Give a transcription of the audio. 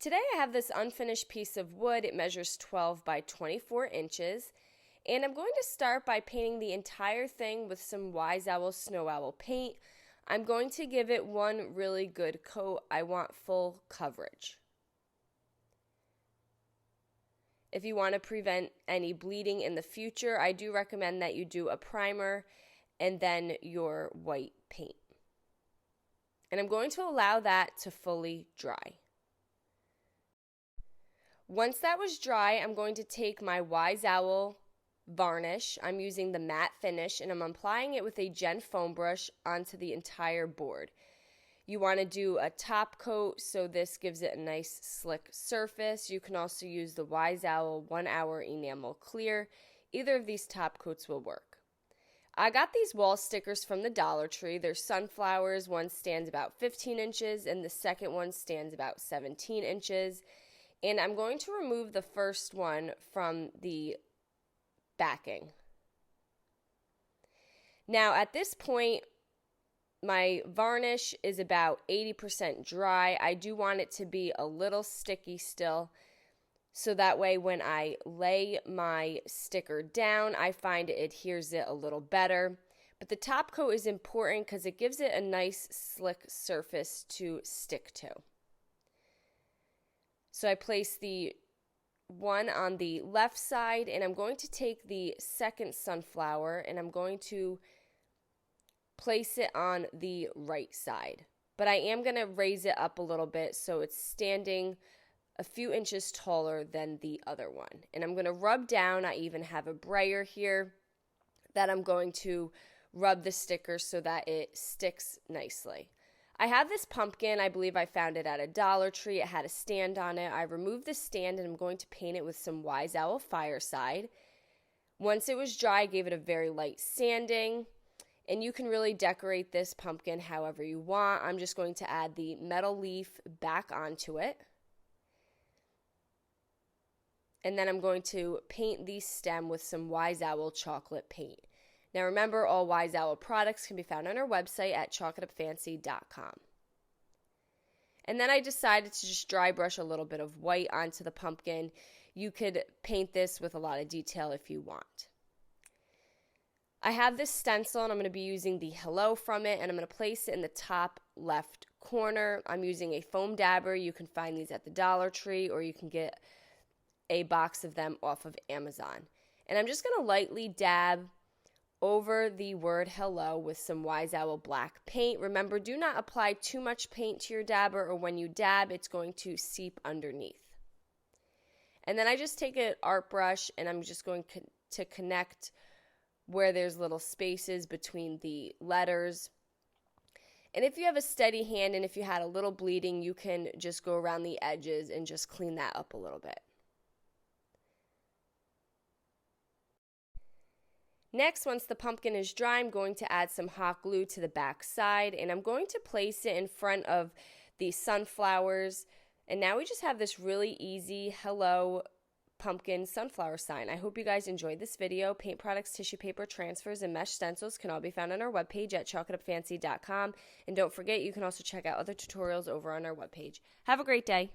Today I have this unfinished piece of wood. It measures 12 by 24 inches. And I'm going to start by painting the entire thing with some Wise Owl Snow Owl paint. I'm going to give it one really good coat. I want full coverage. If you want to prevent any bleeding in the future, I do recommend that you do a primer and then your white paint. And I'm going to allow that to fully dry. Once that was dry, I'm going to take my Wise Owl varnish. I'm using the matte finish and I'm applying it with a Gen foam brush onto the entire board. You want to do a top coat so this gives it a nice slick surface. You can also use the Wise Owl 1 Hour Enamel Clear. Either of these top coats will work. I got these wall stickers from the Dollar Tree. They're sunflowers. One stands about 15 inches and the second one stands about 17 inches. And I'm going to remove the first one from the backing. Now at this point, my varnish is about 80% dry. I do want it to be a little sticky still, so that way when I lay my sticker down, I find it adheres it a little better. But the top coat is important because it gives it a nice slick surface to stick to. So I place the one on the left side and I'm going to take the second sunflower and I'm going to place it on the right side. But I am going to raise it up a little bit so it's standing a few inches taller than the other one. And I'm going to rub down. I even have a brayer here that I'm going to rub the sticker so that it sticks nicely. I have this pumpkin. I believe I found it at a Dollar Tree. It had a stand on it. I removed the stand and I'm going to paint it with some Wise Owl Fireside. Once it was dry, I gave it a very light sanding. And you can really decorate this pumpkin however you want. I'm just going to add the metal leaf back onto it. And then I'm going to paint the stem with some Wise Owl chocolate paint. Now remember, all Wise Owl products can be found on our website at chalkitupfancy.com. And then I decided to just dry brush a little bit of white onto the pumpkin. You could paint this with a lot of detail if you want. I have this stencil and I'm going to be using the hello from it and I'm going to place it in the top left corner. I'm using a foam dabber. You can find these at the Dollar Tree or you can get a box of them off of Amazon. And I'm just going to lightly dab over the word hello with some Wise Owl black paint. Remember, do not apply too much paint to your dabber or when you dab, it's going to seep underneath. And then I just take an art brush and I'm just going to connect where there's little spaces between the letters. And if you have a steady hand and if you had a little bleeding, you can just go around the edges and just clean that up a little bit. Next, once the pumpkin is dry, I'm going to add some hot glue to the back side and I'm going to place it in front of the sunflowers. And now we just have this really easy hello pumpkin sunflower sign. I hope you guys enjoyed this video. Paint products, tissue paper, transfers, and mesh stencils can all be found on our webpage at chalkitupfancy.com. And don't forget, you can also check out other tutorials over on our webpage. Have a great day.